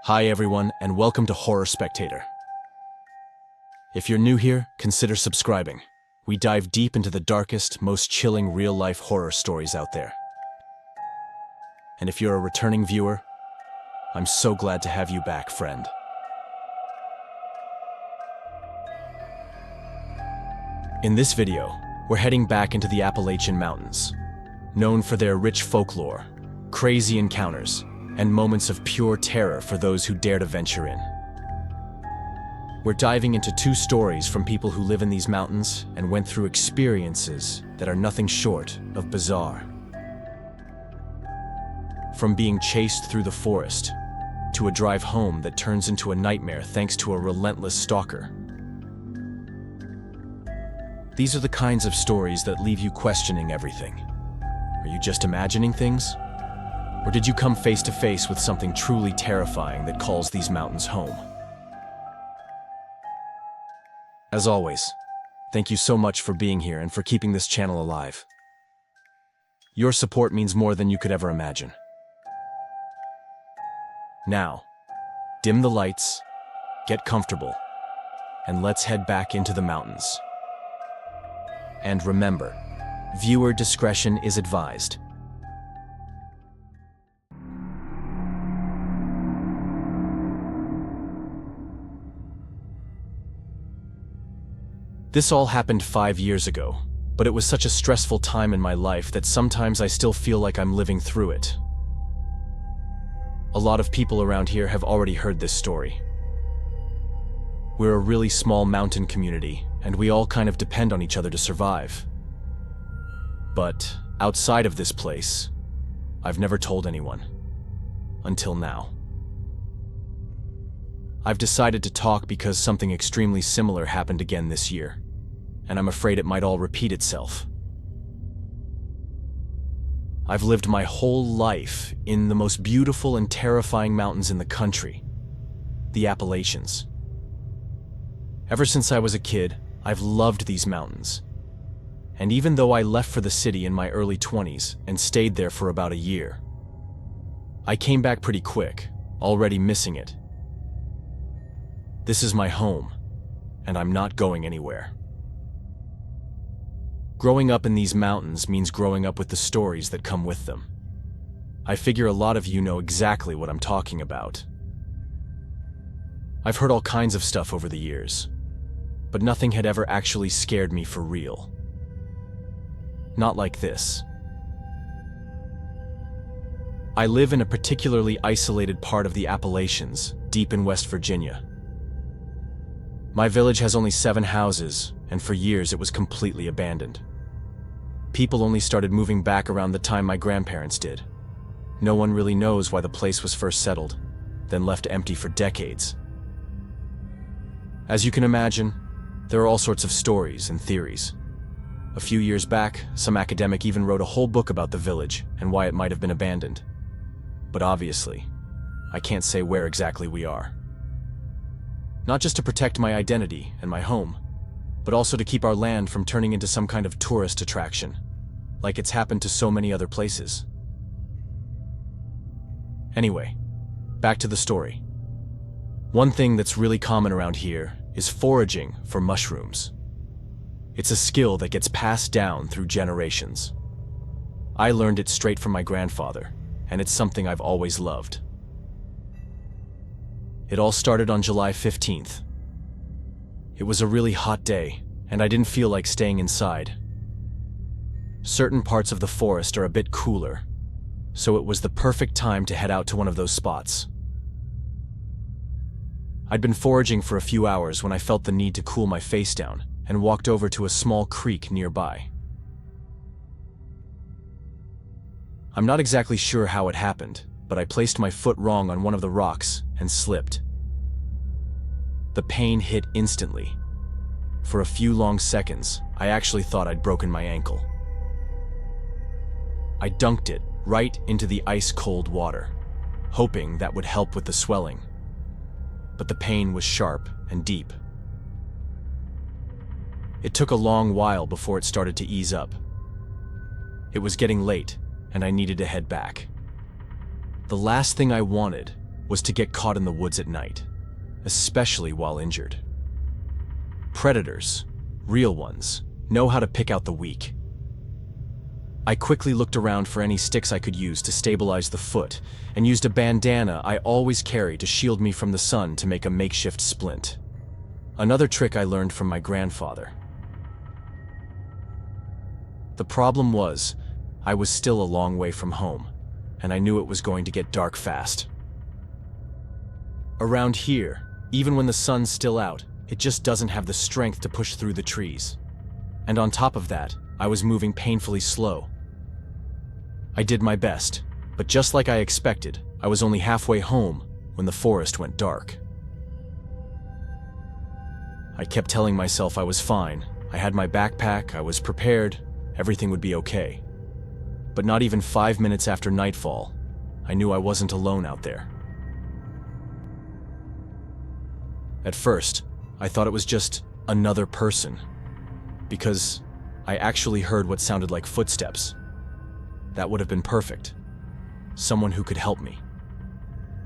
Hi everyone, and welcome to Horror Spectator. If you're new here, consider subscribing. We dive deep into the darkest, most chilling real-life horror stories out there. And if you're a returning viewer, I'm so glad to have you back, friend. In this video, we're heading back into the Appalachian Mountains, known for their rich folklore, crazy encounters, and moments of pure terror for those who dare to venture in. We're diving into two stories from people who live in these mountains and went through experiences that are nothing short of bizarre. From being chased through the forest, to a drive home that turns into a nightmare thanks to a relentless stalker. These are the kinds of stories that leave you questioning everything. Are you just imagining things? Or did you come face to face with something truly terrifying that calls these mountains home? As always, thank you so much for being here and for keeping this channel alive. Your support means more than you could ever imagine. Now, dim the lights, get comfortable, and let's head back into the mountains. And remember, viewer discretion is advised. This all happened 5 years ago, but it was such a stressful time in my life that sometimes I still feel like I'm living through it. A lot of people around here have already heard this story. We're a really small mountain community, and we all kind of depend on each other to survive. But outside of this place, I've never told anyone. Until now. I've decided to talk because something extremely similar happened again this year, and I'm afraid it might all repeat itself. I've lived my whole life in the most beautiful and terrifying mountains in the country, the Appalachians. Ever since I was a kid, I've loved these mountains. And even though I left for the city in my early 20s and stayed there for about a year, I came back pretty quick, already missing it. This is my home, and I'm not going anywhere. Growing up in these mountains means growing up with the stories that come with them. I figure a lot of you know exactly what I'm talking about. I've heard all kinds of stuff over the years, but nothing had ever actually scared me for real. Not like this. I live in a particularly isolated part of the Appalachians, deep in West Virginia. My village has only 7 houses, and for years it was completely abandoned. People only started moving back around the time my grandparents did. No one really knows why the place was first settled, then left empty for decades. As you can imagine, there are all sorts of stories and theories. A few years back, some academic even wrote a whole book about the village and why it might have been abandoned. But obviously, I can't say where exactly we are. Not just to protect my identity and my home, but also to keep our land from turning into some kind of tourist attraction, like it's happened to so many other places. Anyway, back to the story. One thing that's really common around here is foraging for mushrooms. It's a skill that gets passed down through generations. I learned it straight from my grandfather, and it's something I've always loved. It all started on July 15th. It was a really hot day, and I didn't feel like staying inside. Certain parts of the forest are a bit cooler, so it was the perfect time to head out to one of those spots. I'd been foraging for a few hours when I felt the need to cool my face down and walked over to a small creek nearby. I'm not exactly sure how it happened, but I placed my foot wrong on one of the rocks and slipped. The pain hit instantly. For a few long seconds, I actually thought I'd broken my ankle. I dunked it right into the ice-cold water, hoping that would help with the swelling. But the pain was sharp and deep. It took a long while before it started to ease up. It was getting late, and I needed to head back. The last thing I wanted was to get caught in the woods at night, especially while injured. Predators, real ones, know how to pick out the weak. I quickly looked around for any sticks I could use to stabilize the foot, and used a bandana I always carry to shield me from the sun to make a makeshift splint. Another trick I learned from my grandfather. The problem was, I was still a long way from home, and I knew it was going to get dark fast. Around here, even when the sun's still out, it just doesn't have the strength to push through the trees. And on top of that, I was moving painfully slow. I did my best, but just like I expected, I was only halfway home when the forest went dark. I kept telling myself I was fine. I had my backpack, I was prepared, everything would be okay. But not even 5 minutes after nightfall, I knew I wasn't alone out there. At first, I thought it was just another person, because I actually heard what sounded like footsteps. That would have been perfect. Someone who could help me.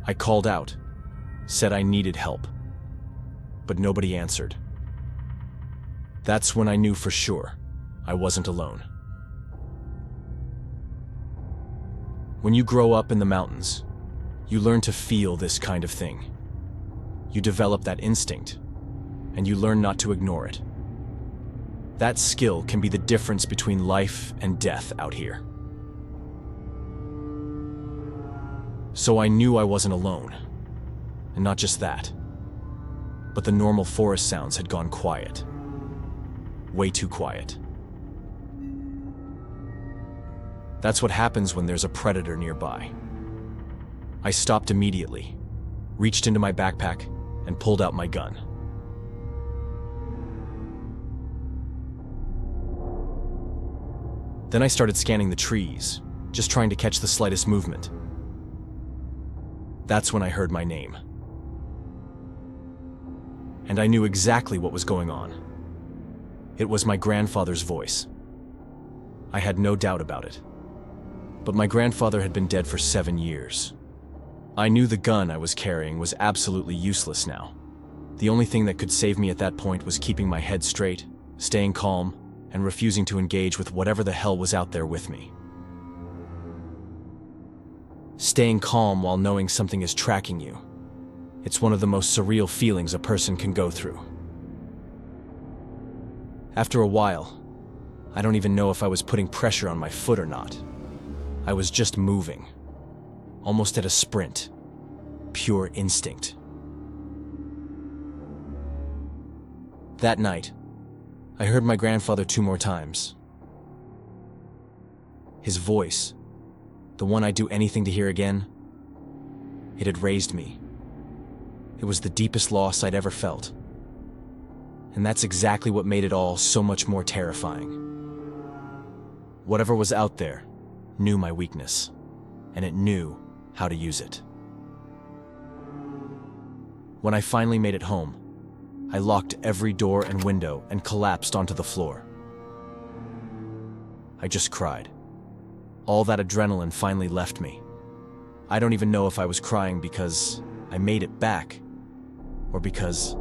I called out, said I needed help, but nobody answered. That's when I knew for sure I wasn't alone. When you grow up in the mountains, you learn to feel this kind of thing. You develop that instinct, and you learn not to ignore it. That skill can be the difference between life and death out here. So I knew I wasn't alone. And not just that, but the normal forest sounds had gone quiet. Way too quiet. That's what happens when there's a predator nearby. I stopped immediately, reached into my backpack, and pulled out my gun. Then I started scanning the trees, just trying to catch the slightest movement. That's when I heard my name. And I knew exactly what was going on. It was my grandfather's voice. I had no doubt about it. But my grandfather had been dead for 7 years. I knew the gun I was carrying was absolutely useless now. The only thing that could save me at that point was keeping my head straight, staying calm, and refusing to engage with whatever the hell was out there with me. Staying calm while knowing something is tracking you. It's one of the most surreal feelings a person can go through. After a while, I don't even know if I was putting pressure on my foot or not. I was just moving, almost at a sprint, pure instinct. That night, I heard my grandfather 2 more times. His voice, the one I'd do anything to hear again, it had raised me. It was the deepest loss I'd ever felt. And that's exactly what made it all so much more terrifying. Whatever was out there knew my weakness, and it knew how to use it. When I finally made it home, I locked every door and window and collapsed onto the floor. I just cried. All that adrenaline finally left me. I don't even know if I was crying because I made it back, or because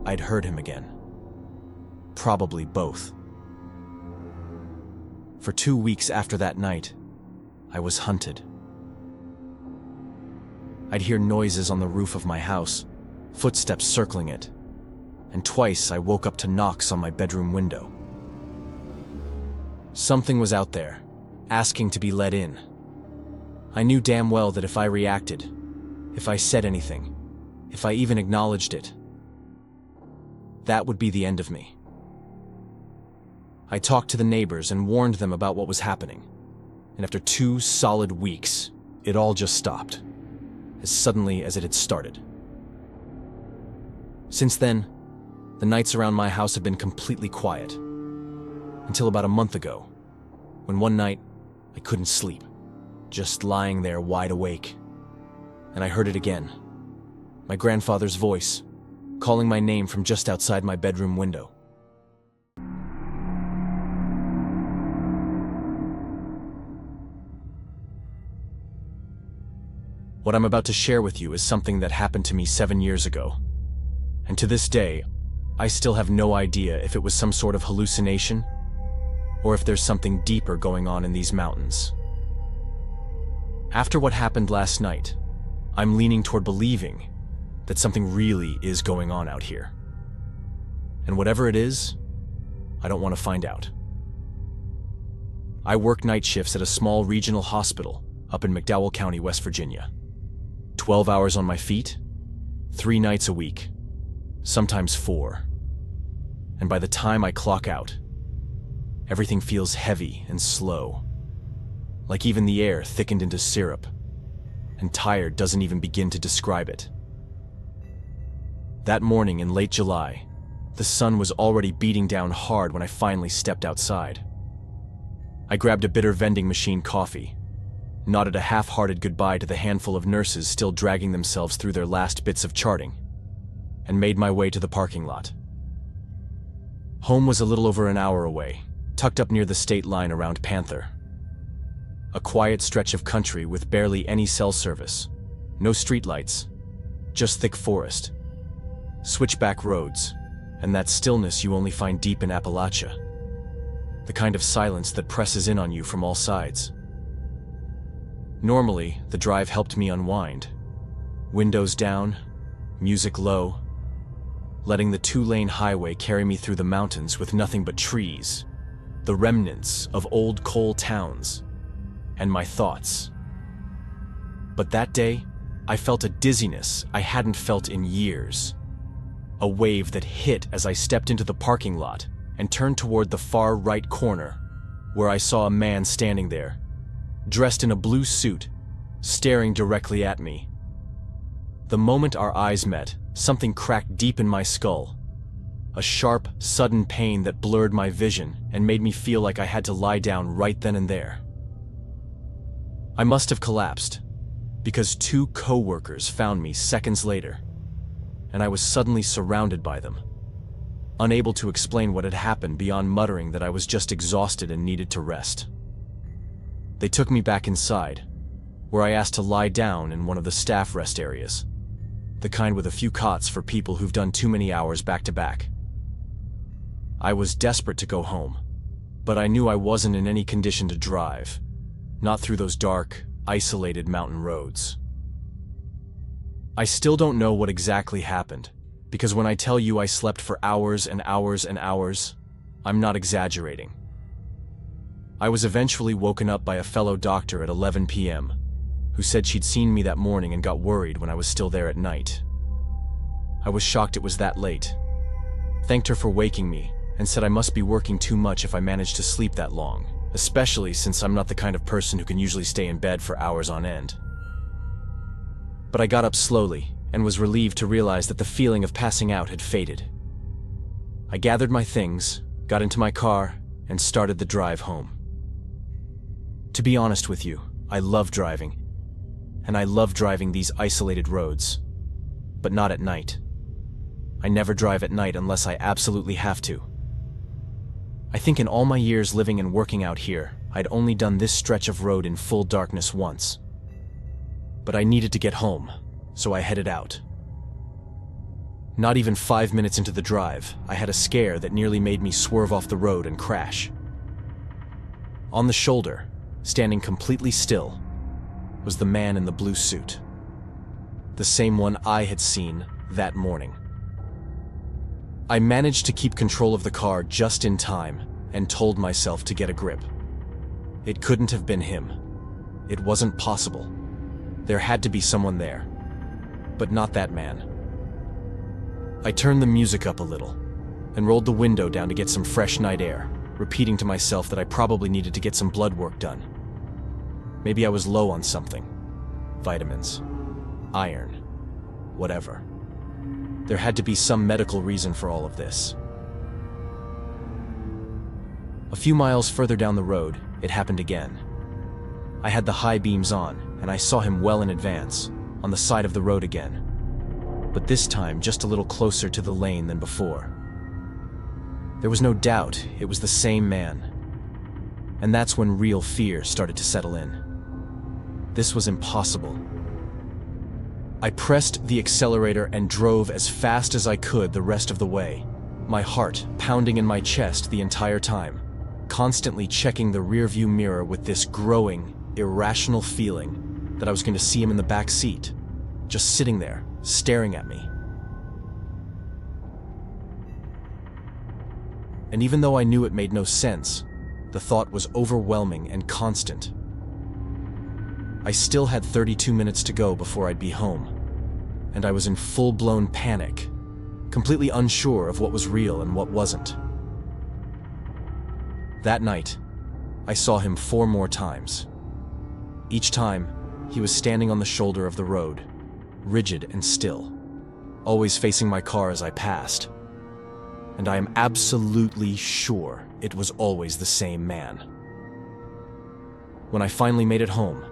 I'd heard him again. Probably both. For 2 weeks after that night, I was hunted. I'd hear noises on the roof of my house, footsteps circling it, and twice I woke up to knocks on my bedroom window. Something was out there, asking to be let in. I knew damn well that if I reacted, if I said anything, if I even acknowledged it, that would be the end of me. I talked to the neighbors and warned them about what was happening, and after 2 solid weeks, it all just stopped, as suddenly as it had started. Since then, the nights around my house have been completely quiet, until about a month ago, when one night I couldn't sleep, just lying there wide awake, and I heard it again, my grandfather's voice, calling my name from just outside my bedroom window. What I'm about to share with you is something that happened to me 7 years ago. And to this day, I still have no idea if it was some sort of hallucination or if there's something deeper going on in these mountains. After what happened last night, I'm leaning toward believing that something really is going on out here. And whatever it is, I don't want to find out. I work night shifts at a small regional hospital up in McDowell County, West Virginia. 12 hours on my feet, 3 nights a week, sometimes 4. And by the time I clock out, everything feels heavy and slow, like even the air thickened into syrup, and tired doesn't even begin to describe it. That morning in late July, the sun was already beating down hard when I finally stepped outside. I grabbed a bitter vending machine coffee, nodded a half-hearted goodbye to the handful of nurses still dragging themselves through their last bits of charting, and made my way to the parking lot. Home was a little over an hour away, tucked up near the state line around Panther. A quiet stretch of country with barely any cell service, no streetlights, just thick forest, switchback roads, and that stillness you only find deep in Appalachia. The kind of silence that presses in on you from all sides. Normally, the drive helped me unwind. Windows down, music low, letting the 2-lane highway carry me through the mountains with nothing but trees, the remnants of old coal towns, and my thoughts. But that day, I felt a dizziness I hadn't felt in years. A wave that hit as I stepped into the parking lot and turned toward the far right corner, where I saw a man standing there, dressed in a blue suit, staring directly at me. The moment our eyes met, something cracked deep in my skull. A sharp, sudden pain that blurred my vision and made me feel like I had to lie down right then and there. I must have collapsed, because 2 co-workers found me seconds later, and I was suddenly surrounded by them, unable to explain what had happened beyond muttering that I was just exhausted and needed to rest. They took me back inside, where I asked to lie down in one of the staff rest areas, the kind with a few cots for people who've done too many hours back to back. I was desperate to go home, but I knew I wasn't in any condition to drive, not through those dark, isolated mountain roads. I still don't know what exactly happened, because when I tell you I slept for hours and hours and hours, I'm not exaggerating. I was eventually woken up by a fellow doctor at 11 p.m., who said she'd seen me that morning and got worried when I was still there at night. I was shocked it was that late, thanked her for waking me, and said I must be working too much if I managed to sleep that long, especially since I'm not the kind of person who can usually stay in bed for hours on end. But I got up slowly and was relieved to realize that the feeling of passing out had faded. I gathered my things, got into my car, and started the drive home. To be honest with you, I love driving, and I love driving these isolated roads, but not at night. I never drive at night unless I absolutely have to. I think in all my years living and working out here, I'd only done this stretch of road in full darkness once. But I needed to get home, so I headed out. Not even 5 minutes into the drive, I had a scare that nearly made me swerve off the road and crash. On the shoulder, standing completely still, was the man in the blue suit. The same one I had seen that morning. I managed to keep control of the car just in time and told myself to get a grip. It couldn't have been him. It wasn't possible. There had to be someone there, but not that man. I turned the music up a little and rolled the window down to get some fresh night air, repeating to myself that I probably needed to get some blood work done. Maybe I was low on something. Vitamins, iron, whatever. There had to be some medical reason for all of this. A few miles further down the road, it happened again. I had the high beams on, and I saw him well in advance, on the side of the road again, but this time just a little closer to the lane than before. There was no doubt it was the same man, and that's when real fear started to settle in. This was impossible. I pressed the accelerator and drove as fast as I could the rest of the way, my heart pounding in my chest the entire time, constantly checking the rearview mirror with this growing, irrational feeling that I was going to see him in the back seat, just sitting there, staring at me. And even though I knew it made no sense, the thought was overwhelming and constant. I still had 32 minutes to go before I'd be home, and I was in full-blown panic, completely unsure of what was real and what wasn't. That night, I saw him 4 more times. Each time, he was standing on the shoulder of the road, rigid and still, always facing my car as I passed. And I am absolutely sure it was always the same man. When I finally made it home,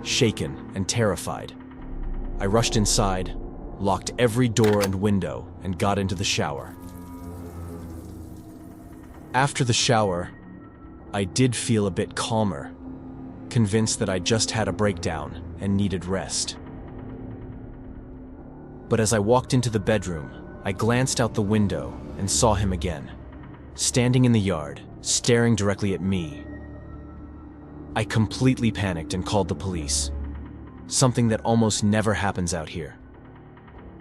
shaken and terrified, I rushed inside, locked every door and window, and got into the shower. After the shower, I did feel a bit calmer, convinced that I just had a breakdown and needed rest. But as I walked into the bedroom, I glanced out the window and saw him again, standing in the yard, staring directly at me. I completely panicked and called the police, something that almost never happens out here.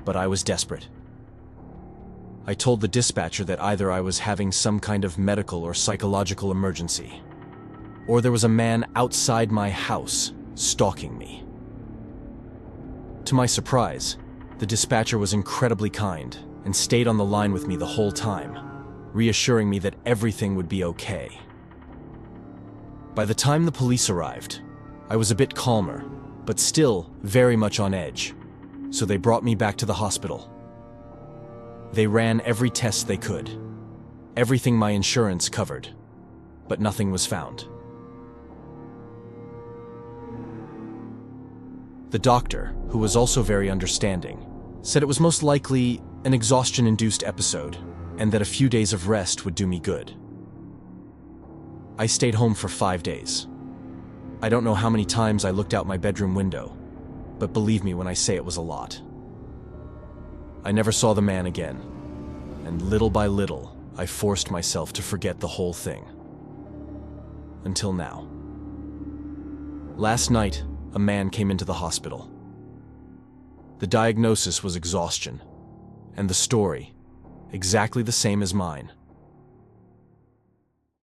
But I was desperate. I told the dispatcher that either I was having some kind of medical or psychological emergency, or there was a man outside my house stalking me. To my surprise, the dispatcher was incredibly kind and stayed on the line with me the whole time, reassuring me that everything would be okay. By the time the police arrived, I was a bit calmer, but still very much on edge, so they brought me back to the hospital. They ran every test they could, everything my insurance covered, but nothing was found. The doctor, who was also very understanding, said it was most likely an exhaustion-induced episode, and that a few days of rest would do me good. I stayed home for 5 days. I don't know how many times I looked out my bedroom window, but believe me when I say it was a lot. I never saw the man again, and little by little, I forced myself to forget the whole thing. Until now. Last night, a man came into the hospital. The diagnosis was exhaustion, and the story, exactly the same as mine.